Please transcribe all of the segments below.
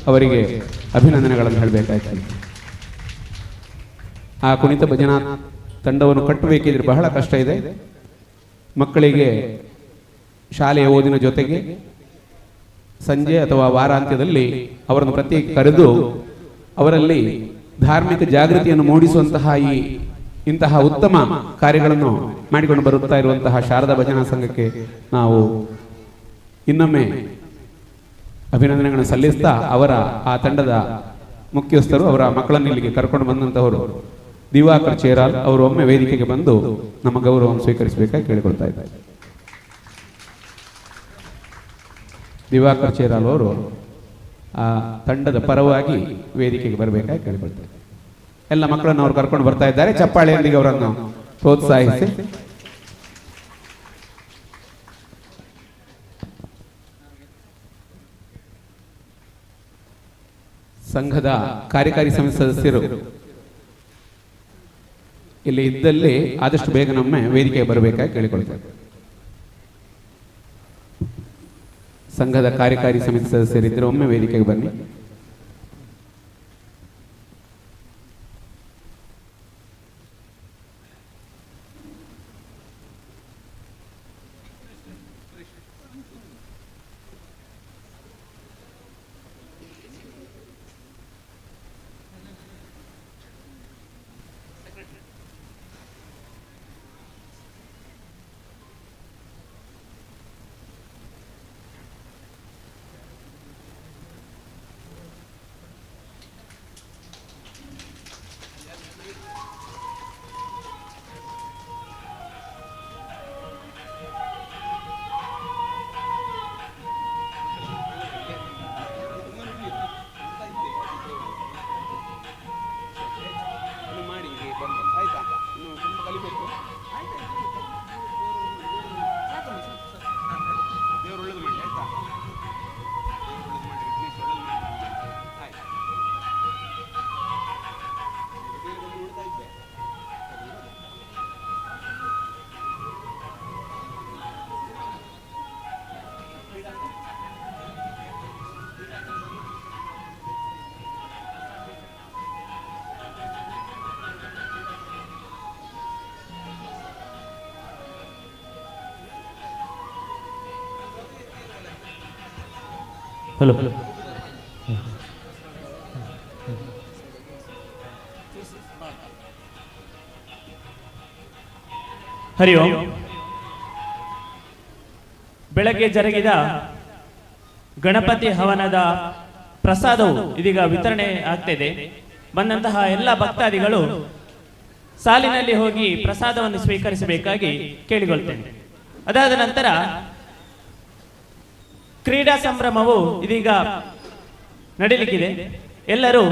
ಅವರಿಗೆ ಅಭಿನಂದನೆಗಳನ್ನು ಹೇಳಬೇಕಾಯ್ತು. ಆ ಕುಣಿತ ಭಜನಾ ತಂಡವನ್ನು ಕಟ್ಟಬೇಕಿದ್ರೆ ಬಹಳ ಕಷ್ಟ ಇದೆ. ಮಕ್ಕಳಿಗೆ ಶಾಲೆಯ ಓದಿನ ಜೊತೆಗೆ ಸಂಜೆ ಅಥವಾ ವಾರಾಂತ್ಯದಲ್ಲಿ ಅವರನ್ನು ಪ್ರತ್ಯೇಕ ಕರೆದು ಅವರಲ್ಲಿ ಧಾರ್ಮಿಕ ಜಾಗೃತಿಯನ್ನು ಮೂಡಿಸುವಂತಹ ಇಂತಹ ಉತ್ತಮ ಕಾರ್ಯಗಳನ್ನು ಮಾಡಿಕೊಂಡು ಬರುತ್ತಾ ಇರುವಂತಹ ಶಾರದಾ ಭಜನಾ ಸಂಘಕ್ಕೆ ನಾವು ಇನ್ನೊಮ್ಮೆ ಅಭಿನಂದನೆಗಳನ್ನು ಸಲ್ಲಿಸ್ತಾ ಅವರ ಆ ತಂಡದ ಮುಖ್ಯಸ್ಥರು ಅವರ ಮಕ್ಕಳನ್ನು ಇಲ್ಲಿಗೆ ಕರ್ಕೊಂಡು ಬಂದಂತಹವರು ದಿವಾಕರ್ ಚೇರಾಲ್ ಅವರು ಒಮ್ಮೆ ವೇದಿಕೆಗೆ ಬಂದು ನಮ್ಮ ಗೌರವವನ್ನು ಸ್ವೀಕರಿಸಬೇಕಾಗಿ ಕೇಳಿಕೊಳ್ತಾ ಇದ್ದಾರೆ. ದಿವಾಕರ್ ಚೇರಾಲ್ ಅವರು ಆ ತಂಡದ ಪರವಾಗಿ ವೇದಿಕೆಗೆ ಬರಬೇಕಾಗಿ ಕೇಳಿಕೊಳ್ತಾರೆ. ಎಲ್ಲ ಮಕ್ಕಳನ್ನು ಅವರು ಕರ್ಕೊಂಡು ಬರ್ತಾ ಇದ್ದಾರೆ. ಚಪ್ಪಾಳೆಯೊಂದಿಗೆ ಅವರನ್ನು ಪ್ರೋತ್ಸಾಹಿಸಿ ಸಂಘದ ಕಾರ್ಯಕಾರಿ ಸಮಿತಿ ಸದಸ್ಯರು ಇಲ್ಲಿ ಇದ್ದಲ್ಲಿ ಆದಷ್ಟು ಬೇಗ ನಮ್ಮೆ ವೇದಿಕೆಗೆ ಬರಬೇಕಾಗಿ ಕೇಳಿಕೊಳ್ತಾರೆ. ಸಂಘದ ಕಾರ್ಯಕಾರಿ ಸಮಿತಿ ಸದಸ್ಯರಿದ್ದರೆ ಒಮ್ಮೆ ವೇದಿಕೆಗೆ ಬನ್ನಿ. ಹಲೋ ಹರಿ ಓಂ. ಬೆಳಗ್ಗೆ ಜರುಗಿದ ಗಣಪತಿ ಹವನದ ಪ್ರಸಾದವು ಇದೀಗ ವಿತರಣೆ ಆಗ್ತಿದೆ. ಬಂದಂತಹ ಎಲ್ಲ ಭಕ್ತಾದಿಗಳು ಸಾಲಿನಲ್ಲಿ ಹೋಗಿ ಪ್ರಸಾದವನ್ನು ಸ್ವೀಕರಿಸಬೇಕಾಗಿ ಕೇಳಿಕೊಳ್ತೇನೆ. ಅದಾದ ನಂತರ ಕ್ರೀಡಾ ಸಂಭ್ರಮವು ಇದೀಗ ನಡೀಲಿಕ್ಕಿದೆ. ಎಲ್ಲರೂ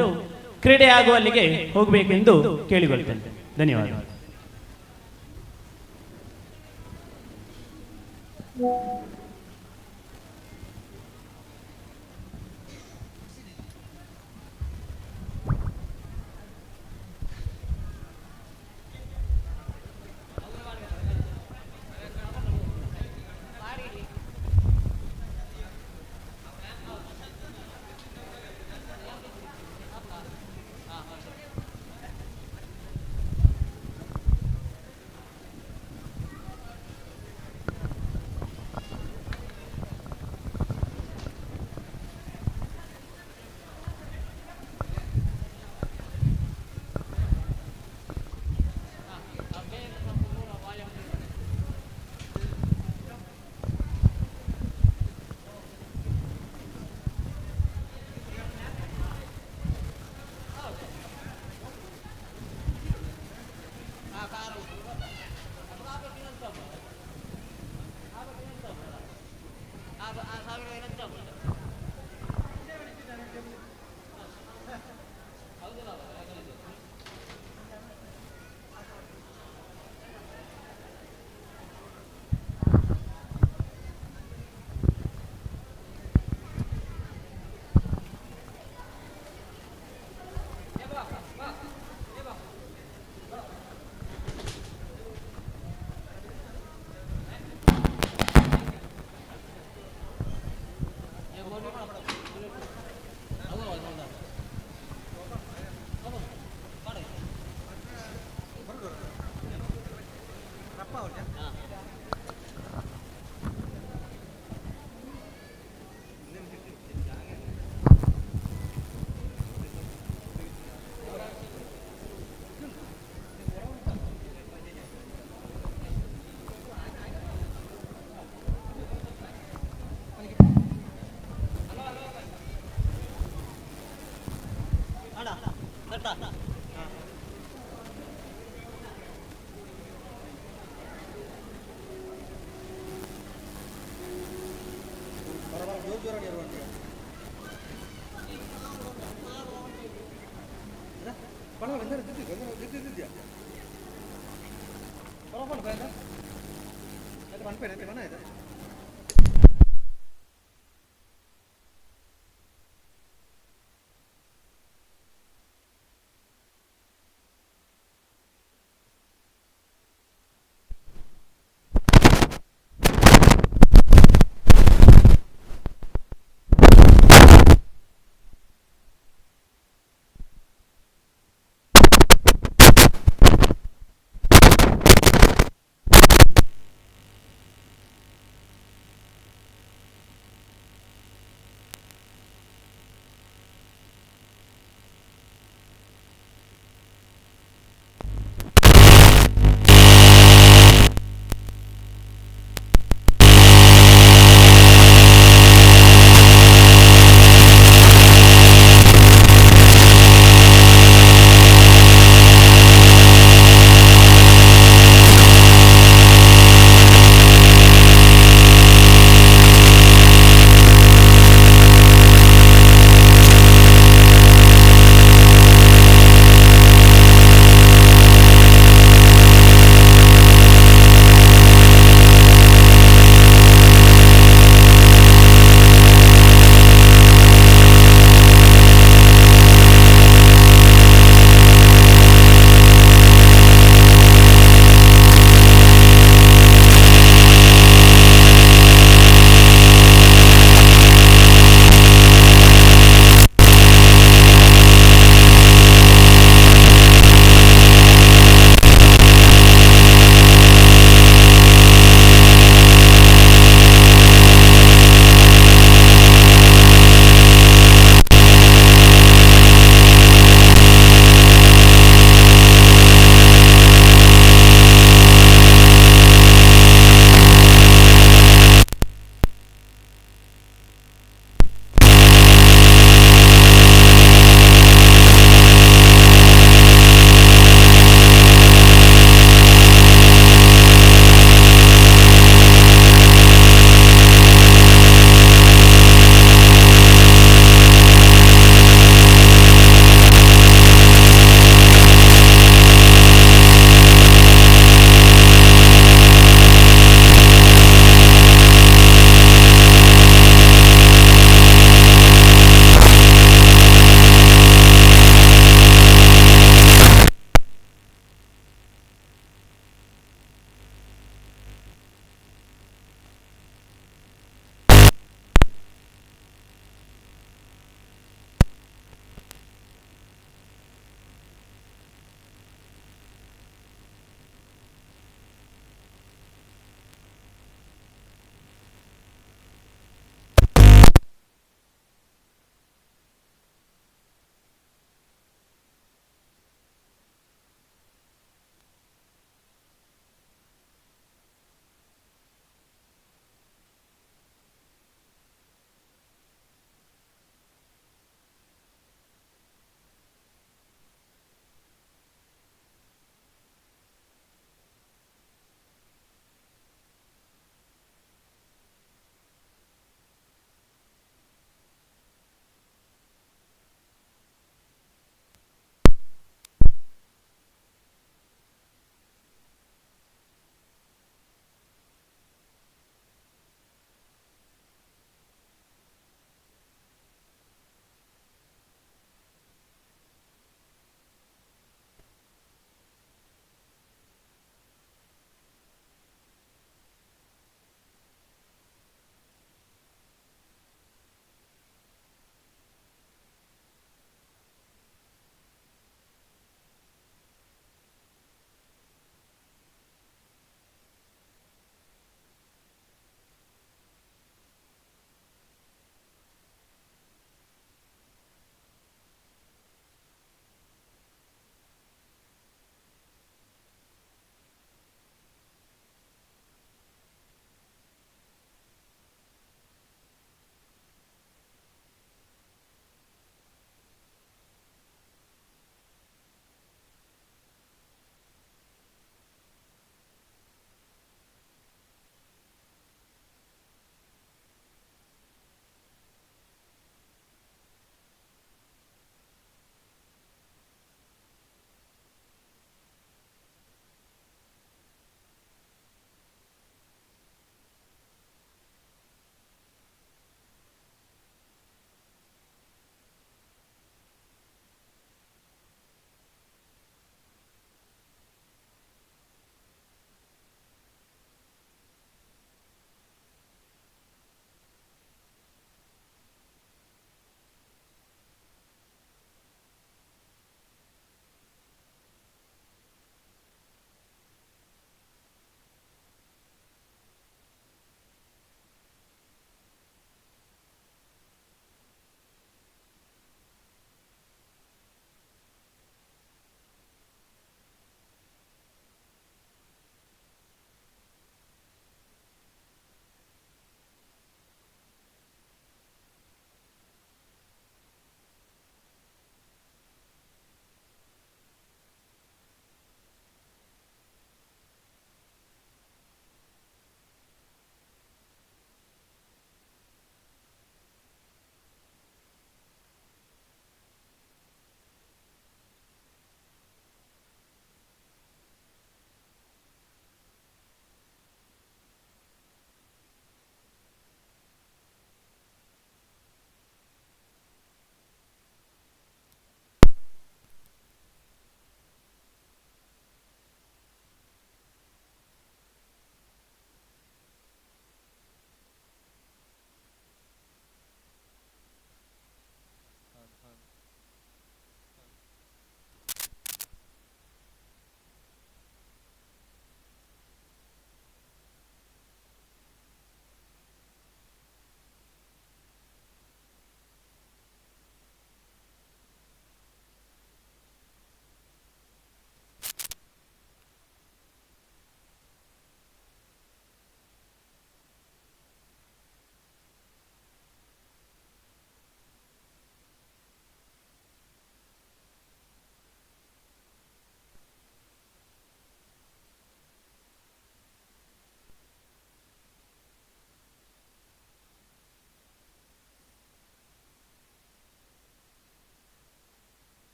ಕ್ರೀಡೆ ಆಗುವಲ್ಲಿಗೆ ಹೋಗಬೇಕೆಂದು ಕೇಳಿಕೊಳ್ತೇನೆ. ಧನ್ಯವಾದ.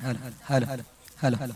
Hello hello hello hello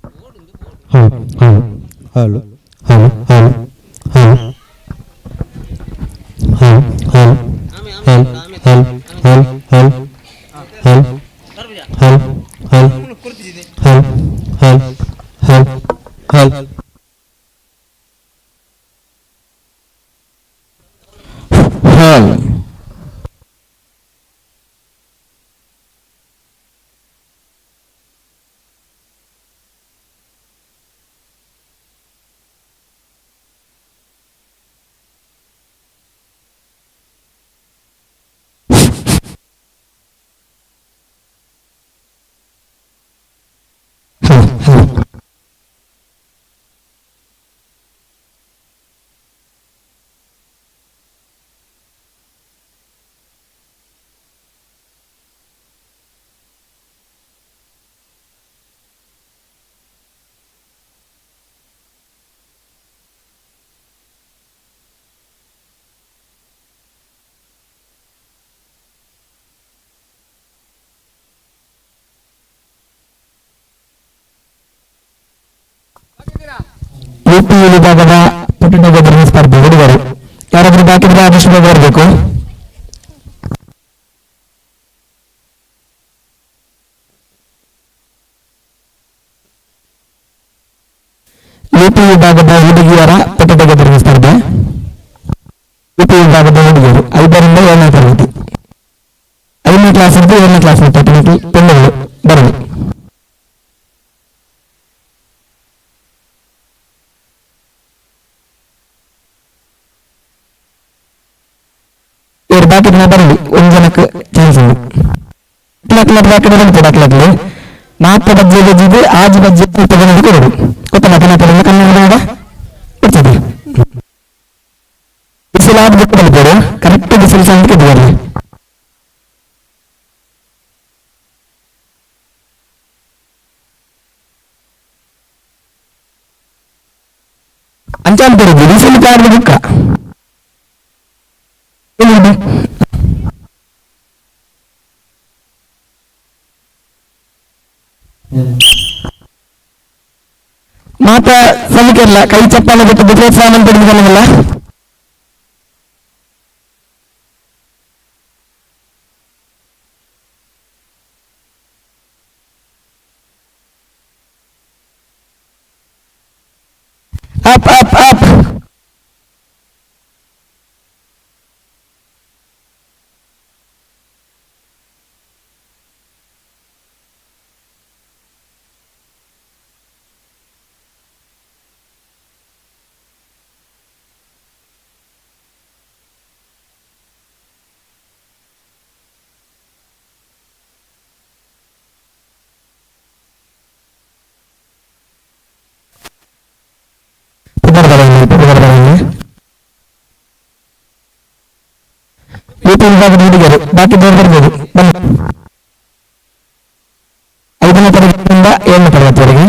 hello hello hello hello hello UP ವಿಭಾಗದ ಪುಟನಗರ ಸ್ಪರ್ಧೆ ಹುಡುಗರು ಯಾರಾದ್ರೂ ಬಾಕಿ ಇದ್ರೆ ಆದಷ್ಟು ಬೇಗ ಬರಬೇಕು. ಯುಪಿ ವಿಭಾಗದ ಹುಡುಗಿಯರ ಪುಟನಗರ ಸ್ಪರ್ಧೆ. ಯುಪಿ ವಿಭಾಗದ ಹುಡುಗಿಯರು 5ರಿಂದ 7ನೇ ತರಗತಿ, 5ನೇ ಕ್ಲಾಸ್ ಇದ್ದು 7ನೇ ಕ್ಲಾಸ್ ಪುಟನಗರಿ ಪೆಣ್ಣುಗಳು ಬರಲಿ. ಇವ್ರು ಬಾಕಿ ಬರಲಿ, ಒಂದು ಜನಕ್ಕೆ ಚಾನ್ಸ್ ಉಂಟು. ಬಾಕಿ ಮಾತ್ರ ಬಜ್ಜೆ ಬಜ್ಜಿದೆ ಆಜು ಬಜ್ಜೆ ಜನರಿಗೆ ಕೊಡೋದು ಗೊತ್ತಲ್ಲ. ಕನ್ನಡ ಕನ್ನಡ ಕೊಡ್ತದೆ. ಬಿಸಿಲಾದ ಬಿಟ್ಟು ಬರ್ತೇವೆ, ಕರೆಕ್ಟ್ ಬಿಸಿಲು ಸಂಖ್ಯೆ ಬರಲಿ. ಅಂಚಾಲ್ ಬರುದು ಬಿಸಿಲು ಕಾರಣ ಬುಕ್ಕ ಮಾತ ಸಲಿಕೆಲ್ಲ ಕೈ ಚಪ್ಪಾಳೆ ಬಿಟ್ಟು ಪ್ರೋತ್ಸಾಹ ಪಡೆದುಕೊಳ್ಳಲ್ಲ. ಅಪ್ ಅಪ್ ಅಪ್ ಯುಪಿ ವಿಭಾಗದ ಹುಡುಗರು ಬಾಕಿ ಬರ್ಬೋದು ಬನ್ನಿ. 5ನೇ ತರಗತಿಯಿಂದ 7ನೇ ತರಗತಿವರೆಗೆ.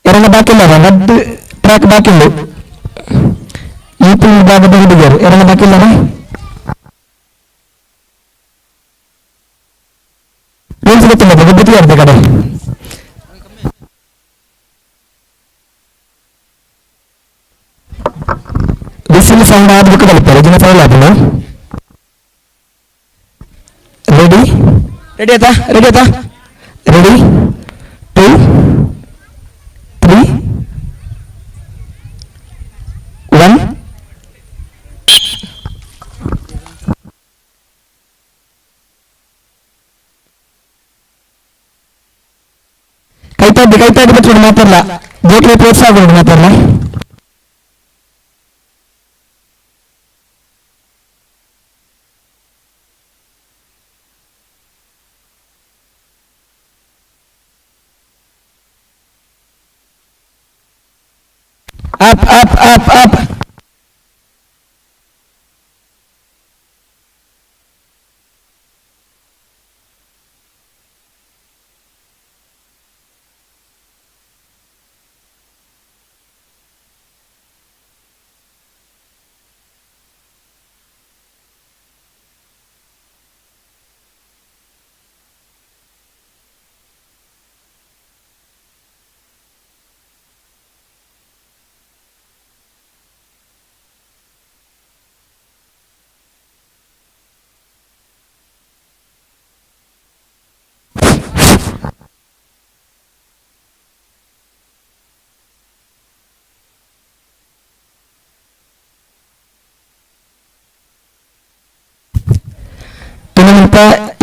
ಯಾರನ್ನ ಬಾಕಿ ಇಲ್ಲ, ರದ್ದು ಟ್ರ್ಯಾಕ್ ಬಾಕಿ ಇಲ್ಲ. ಯುಪಿ ವಿಭಾಗದ ಹುಡುಗಿಯರು ಯಾರನ್ನ ಬಾಕಿ ಇಲ್ಲ. ರೂಲ್ಸ್ ಗೊತ್ತಿಲ್ಲ, ಗೊತ್ತಿಯಾರ್ದೆ ಕಡೆ ಬಿಸಿಲು ಸೌಂಡ್ ಆದ್ಬೇಕು ಕಲಿತಾರೆ. ಜನ ಸೌಂಡ್ ಆದನು. ರೆಡಿ ರೆಡಿ ಆಯ್ತಾ ರೆಡಿ ಆಯ್ತಾ ರೆಡಿ 2 3 1 ಕೈತಾಡಿ ಬಿಟ್ಟು ಮಾತಾಡಲ್ಲ. ಬೋಟ್ಲಿ ಪ್ರೋತ್ಸಾಹ ಮಾತಾಡಲ್ಲ. up up up up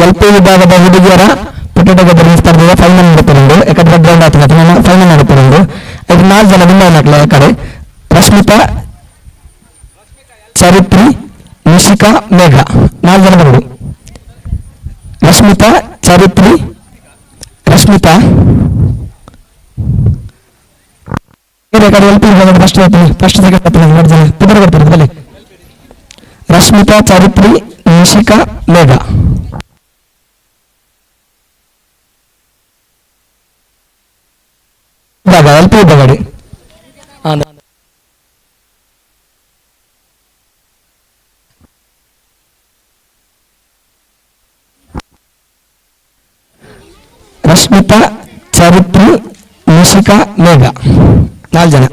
LP ವಿಭಾಗದ ಹುಡುಗಿಯರ ಪುಟಟ ಗೆದರಿನ ಸ್ಪರ್ಧೆಯ ಫೈನಲ್ ನಡೀತಿರುವುದು ಯಾಕಂದ್ರೆ ಗ್ರೌಂಡ್ ಆಗ್ತದೆ ಫೈನಲ್ ನಡೀತಿರುವುದು ಇದು 4 ಜನ ವಿನ್ನರ್ ಕಡೆ ರಶ್ಮಿತಾ, ಚರಿತ್ರಿ, ನಿಶಿಕಾ, ಮೇಘ 4 ಜನ ಬರುವುದು. ರಶ್ಮಿತಾ, ಚರಿತ್ರಿ, ರಶ್ಮಿತಾ ಕಡೆ LP ವಿಭಾಗದ ಫಸ್ಟ್ ಸೆಕೆಂಡ್ 2 ಜನ ಪುಟಟ ಬರ್ತಾರೆ ಬಲ್ಲಿ ರಶ್ಮಿತಾ, ಚರಿತ್ರಿ, ನಿಶಿಕಾ, ಮೇಘ. LP ವಿಭಾಗ ರಶ್ಮಿತಾ, ಚರಿತ್ರಿ, ನಿಶಿಕಾ, ಮೇಘ 4 ಜನ.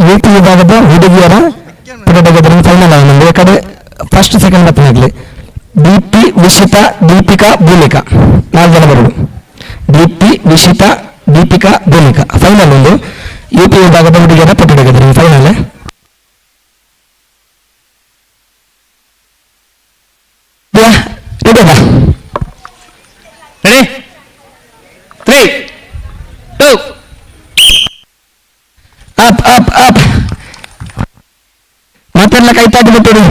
ಯುಪಿ ವಿಭಾಗದ ಹುಡುಗಿಯರ ಪುಟದ ಫೈನಲ್ ಆಗಿದೆ. ಈ ಕಡೆ ಫಸ್ಟ್ ಸೆಕೆಂಡ್ ಬರ್ತನಾಗಲಿ ಡಿಪಿ ವಿಶಿತಾ ದೀಪಿಕಾ ಭೂಮಿಕಾ 4 ಜನ ಬರುವುದು. ಡಿಪಿ ವಿಶಿತಾ ದೀಪಿಕಾ ಭೂಮಿಕಾ ಫೈನಲ್ ಒಂದು ಯುಪಿ ವಿಭಾಗದ ಹುಡುಗಿಯರ ಪುಟದ ಫೈನಲ್. ರೆಡಿ ಅಲ್ಲ? ರೆಡಿ 3 2 ಅಪ್ ಅಪ್ ಅಪ್ ಮತ್ತೆಲ್ಲ ಕೈ ತಾಟಿ ಬಿಟ್ಟರು.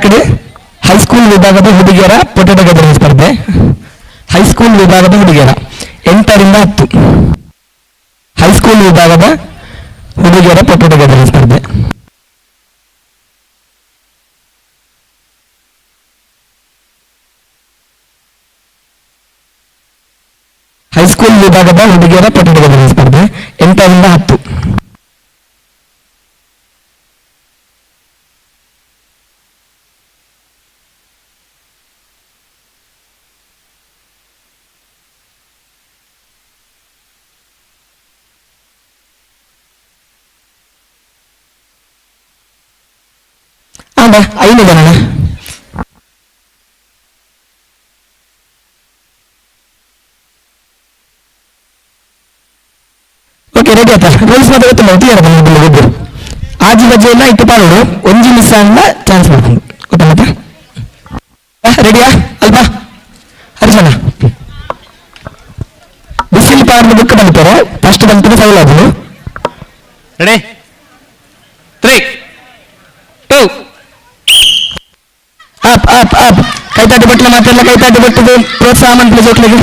ಕಡೆ ಹೈಸ್ಕೂಲ್ ವಿಭಾಗದ ಹುಡುಗಿಯರ ಪುಟದ ಗೆದರಿನ ಸ್ಪರ್ಧೆ. ಹೈಸ್ಕೂಲ್ ವಿಭಾಗದ ಹುಡುಗಿಯರ 8ರಿಂದ 10 ಹೈಸ್ಕೂಲ್ ವಿಭಾಗದ ಹುಡುಗಿಯರ ಪುಟದ ಗೆದರಿನ ಸ್ಪರ್ಧೆ. ಹೈಸ್ಕೂಲ್ ವಿಭಾಗದ ಹುಡುಗಿಯರ ಪುಟದ ಗೆದರಿನ ಸ್ಪರ್ಧೆ 8ರಿಂದ 10. ಆಗ 5 ಜನ ಓಕೆ ರೆಡಿ ಆಯ್ತಾ? ರೂಲ್ಸ್ ಮಾತ್ರ ಗೊತ್ತಿಲ್ಲ ಒತ್ತಿಯಾರ ಬಂದು ಆಜು ಬಜ್ಜೆ ಎಲ್ಲ ಇಟ್ಟು ಪಾಡೋಡು ಒಂಜಿ ಮಿಸ್ ಆಗ ಚಾನ್ಸ್ ಮಾಡ್ಕೊಂಡು ಗೊತ್ತಾ ಮತ್ತೆ ರೆಡಿಯಾ ಅಲ್ವಾ ಹರಿಸೋಣ. ಬಿಸಿಲು ಪಾಡ್ದು ಬುಕ್ ಬಂತಾರೆ ಫಸ್ಟ್ ಬಂತು ಫೈಲ್ ಆದನು. ರೆಡಿ 3 2 ಅಪ್ ಅಪ್ ಅಪ್ ಕೈತಾಟಿ ಬಟ್ಟಲ ಮಾತೆಲ್ಲ ಕೈತಾಟಿ ಬಟ್ಟದು ಪ್ರೋತ್ಸಾಹ ಮಂತ್ಲಿ ಜೋಕ್ಲಿಗೆ.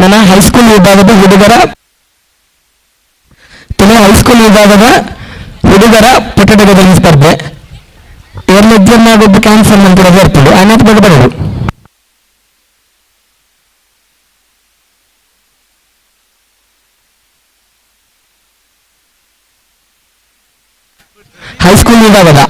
ನನ್ನ ಹೈಸ್ಕೂಲ್ ವಿಭಾಗದ ಹುಡುಗರ ಹೈಸ್ಕೂಲ್ ವಿಭಾಗದ ಹುಡುಗರ ಪುಟದ ಗೆದರಿನ ಸ್ಪರ್ಧೆ. ಇವರ ಎಕ್ಸಾಮ್ ಆಗೋದು ಕ್ಯಾನ್ಸಲ್ ಮಾಡ್ತಿರೋದು ಇರ್ತದೆ ಅನ್ನೋದು ಬಡಬಡೋದು. ಹೈಸ್ಕೂಲ್ ವಿಭಾಗದ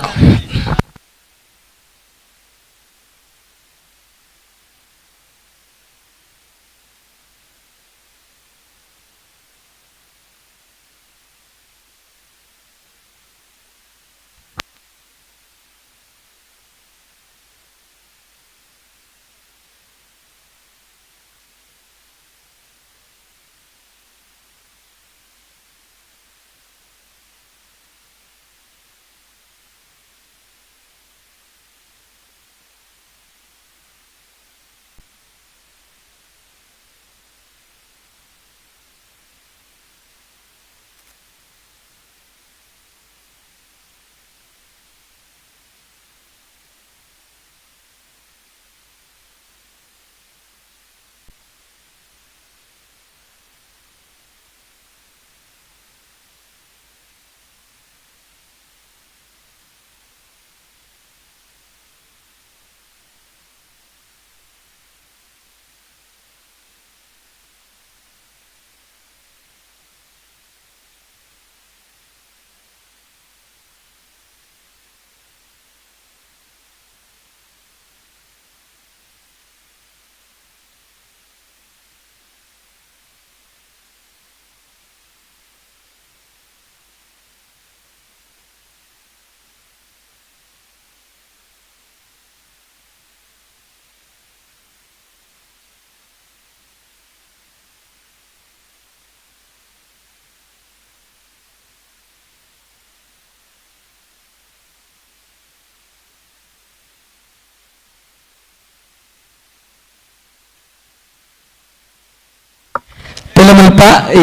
ಮುಲ್ಪ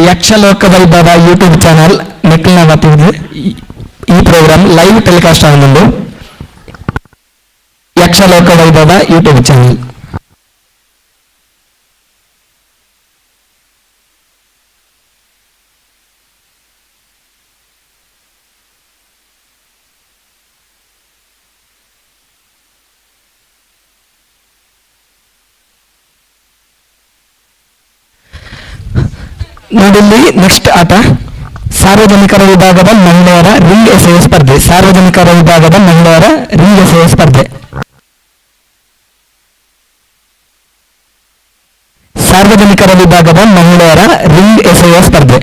ಯಕ್ಷಲೋಕ ವೈಭವ ಯೂಟ್ಯೂಬ್ ಚಾನಲ್ ನೆಕ್ಲಿನ ವತಿಯಿಂದ ಈ ಪ್ರೋಗ್ರಾಮ್ ಲೈವ್ ಟೆಲಿಕಾಸ್ಟ್ ಆಗುന്നുണ്ട്. ಯಕ್ಷಲೋಕ ವೈಭವ ಯೂಟ್ಯೂಬ್ ಚಾನಲ್. ನೋಡಿಲ್ಲಿ ನೆಕ್ಸ್ಟ್ ಆಟ ಸಾರ್ವಜನಿಕರ ವಿಭಾಗದ ಮಹಿಳೆಯರ ರಿಂಗ್ ಎಸೆಯುವ ಸ್ಪರ್ಧೆ. ಸಾರ್ವಜನಿಕರ ವಿಭಾಗದ ಮಹಿಳೆಯರ ರಿಂಗ್ ಎಸೆಯುವ ಸ್ಪರ್ಧೆ. ಸಾರ್ವಜನಿಕರ ವಿಭಾಗದ ಮಹಿಳೆಯರ ರಿಂಗ್ ಎಸೆಯುವ ಸ್ಪರ್ಧೆ.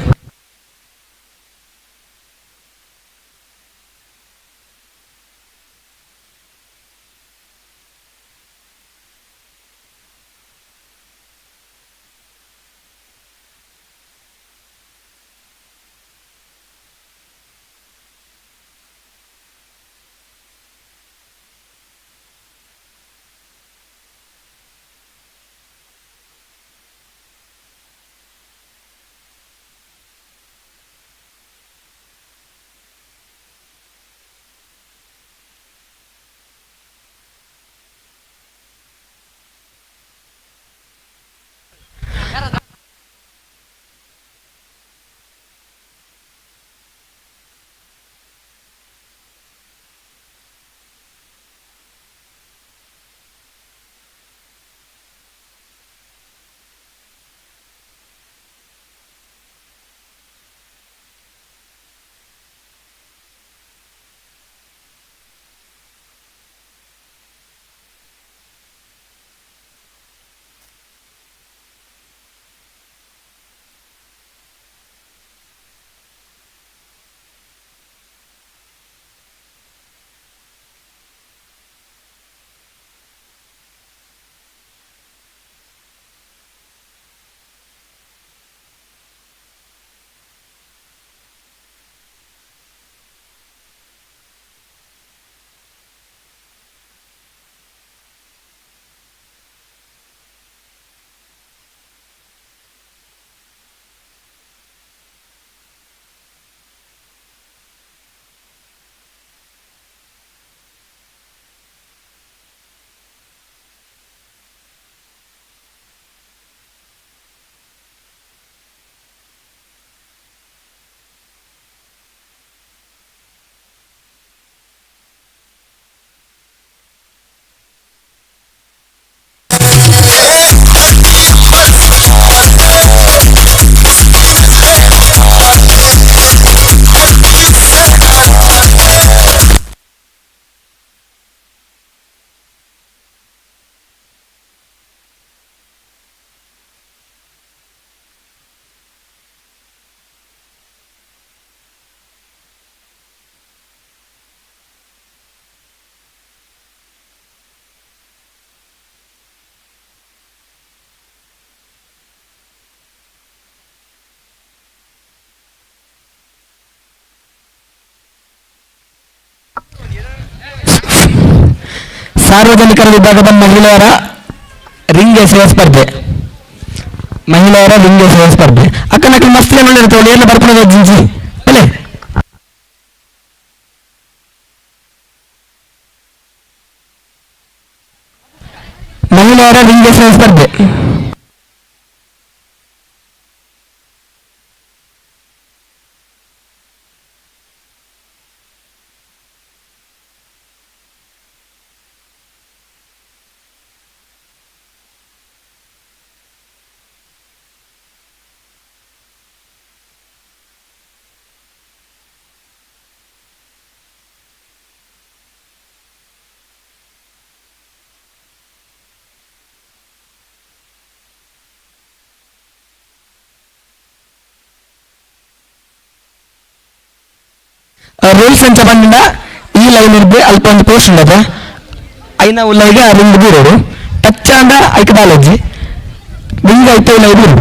ಸಾರ್ವಜನಿಕರ ವಿಭಾಗದ ಮಹಿಳೆಯರ ರಿಂಗ್ ಎಸೆಯುವ ಸ್ಪರ್ಧೆ. ಮಹಿಳೆಯರ ರಿಂಗ್ ಎಸೆಯುವ ಸ್ಪರ್ಧೆ. ಅಕ್ಕನಕ್ಕೆ ಮಸ್ತ್ ನೋಡಿರ್ತವಳು ಎಲ್ಲ ಬರ್ಕೊಂಡು ಜಿಂಜಿ ಅಲ್ಲೇ. ಮಹಿಳೆಯರ ರಿಂಗ್ ಎಸೆಯುವ ಸ್ಪರ್ಧೆ. ರೂಲ್ಸ್ ಅಂತ ಬಂದ ಈ ಲೈನ್ ಇರ್be ಅಲ್ಪ ಒಂದು ಪೋಸ್ಟ್ ఉండದ అయినా ಉಲ್ಲೈಗೆ ಆ ರಿಂಗ್ ಬೀರೋಡು ಟಚ್ ಆಂಡ ಐಕ ಬಾಲಜಿ ರಿಂಗ್ ಐತೆ ಉಲ್ಲೈ ಬೀರು.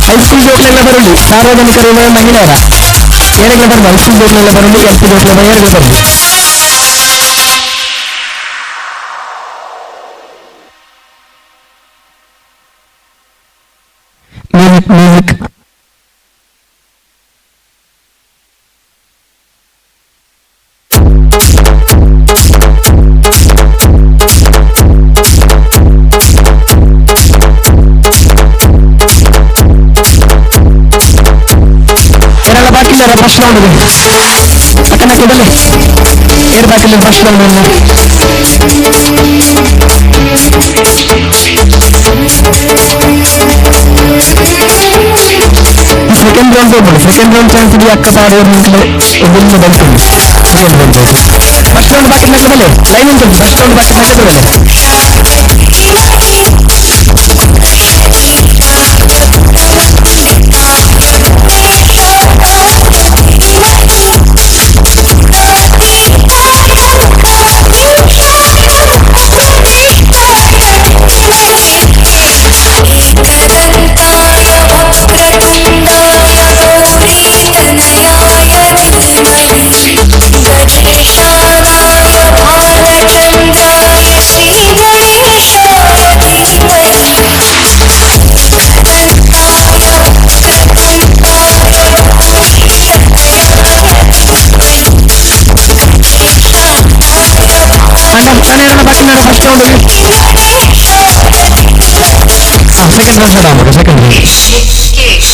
ಹೈಸ್ಕೂಲ್ ಜೋಕ್ಲೆಲ್ಲ ಬರಲಿ, ಸಾರ್ವಜನಿಕರು ಮಹಿಳೆಯರ ಏರಿಗಳ ಬರಲಿ, ಹೈಸ್ಕೂಲ್ ಜೋಕ್ಲೆಲ್ಲ ಬರಲಿ, ಎಲ್ ಪಿ ಜೋಕ್ಲೆಲ್ಲ ಏರಿಗಳು ಬರಲಿ. ಮ್ಯೂಸಿಕ್ ಮ್ಯೂಸಿಕ್ ಏರೆಲ್ಲ ಬಾಕಿಲ್ಲ ಫಸ್ಟ್ ರೌಂಡ್ಗೆ ಅಕ್ಕನ ಕೊಡಲಿ ಏರ್ ಬಾಕಿಲ್ಲ ಫಸ್ಟ್ ರೌಂಡ್ ಸೆಕೆಂಡ್ ರೌಂಡ್ ಹೋಗ್ಬೋದು. ಸೆಕೆಂಡ್ ರೌಂಡ್ ಚಾನ್ಸ್ ಇದೆಯಾ ಅಕ್ಕ ಪಾಡಿಯವ್ರ ನಿಂತಲೇ ಒಬ್ಬೊಮ್ಮೆ ಬಂದ್ಕೊಂಡು ಏನು ಬಂದ್ಬೋದು. ಫಸ್ಟ್ ರೌಂಡ್ ಬಾಕಿ ಮೇಲೆ ಲೈನ್ ಉಂಟು. ಫಸ್ಟ್ ರೌಂಡ್ ಬಾಕಿ ಮೇಲೆ ಫಸ್ಟ್ ರೌಂಡ್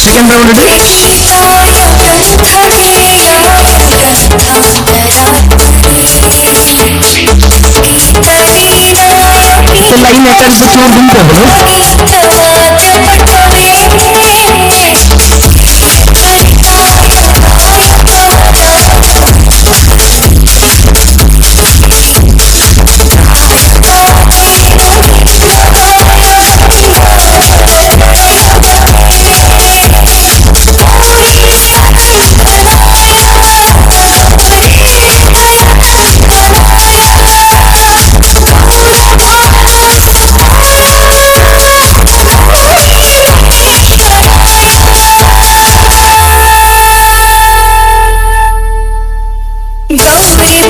ಸೆಕೆಂಡ್ ರೌಂಡ್ ಆಗ ಸೆಕೆಂಡ್ ರೌಂಡ್ ಲೈನ್ ಎಕಡಿಸಿ ಚೂರು ದುಂಪೋದು ಲೈನ್ ಚೇಂಜ್ ಆಗ್ತದೆ. ಈಗ ಪೈಸೆ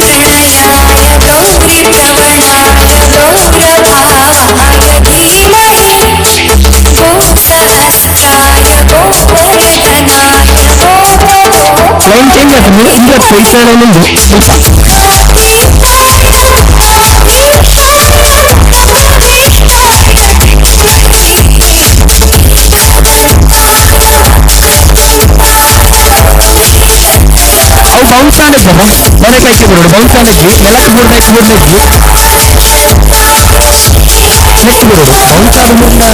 ಮುಂದೆ ಅವು ಬೌನ್ಸ್ ಆಡಿದ್ದ ಮನೆಗೆ ಹಾಕಿ ಬಿಡೋದು. ಬೌನ್ಸ್ ಆಡಿದ್ವಿ ನೆಲಕ್ಕೆ ಬಿಡ್ಬೇಕು ನೆಕ್ಸ್ಟ್ ಬಿಡೋದು. ಬೌನ್ಸ್ ಆದ ಮುಂದೆ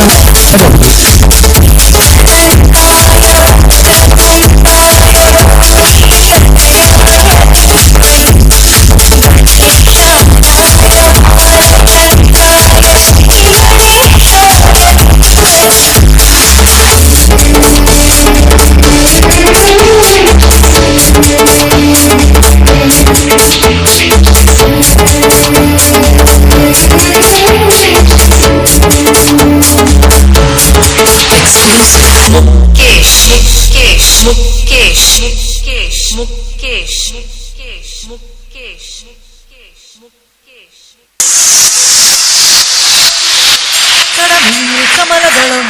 ಕಮಲದಳಂ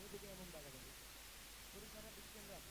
ವೇದಿಕೆಯ ಮುಂಭಾಗದಲ್ಲಿ ಪುರುಷರ ಡಿಸ್ಟೆಂಡರ್